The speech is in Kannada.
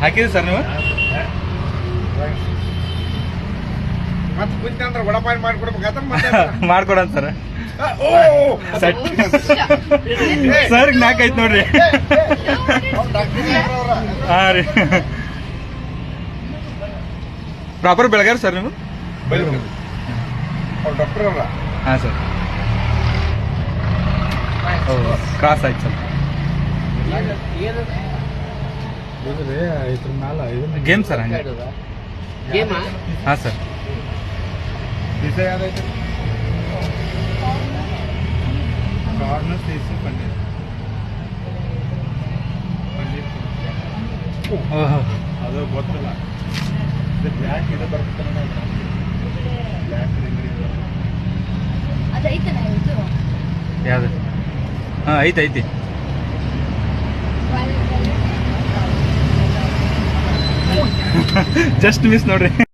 ಹಾಕಿದ್ರಿ ಸರ್ ನೀವು ಮತ್ತೆ ಕುಂತ ಅಂದ್ರೆ ವಡಪಾಯಿ ಮಾಡ್ಕೊಡ್ಬೇಕಾದ್ರೆ ಮಾಡ್ಕೊಡೋಣ ಸರ್ ಸರ್ 4 ಐತ್ ನೋಡ್ರಿ ಹಾ ರೀ ಪ್ರಾಪರ್ ಬೆಳಗಾರಿ ಸರ್ ನೀವು ಡಾಕ್ಟರ್ ಅಲ್ಲ ಹಾಂ ಸರ್ ಕ್ರಾಸ್ ಆಯ್ತು ಸರ್ ಗೇಮ್ ಸರ್ ಹಂಗೆ ಹಾಂ ಸರ್ ವಿಷಯ ಯಾವ್ದೈತೆ ಓಹೋ ಅದು ಗೊತ್ತಿಲ್ಲ ಬ್ಲ್ಯಾಕ್ ಇದು ಬರ್ತದೆ ಯಾವುದು ಹಾಂ ಐತಿ ಜಸ್ಟ್ ಮಿಸ್ ನೋಡ್ರಿ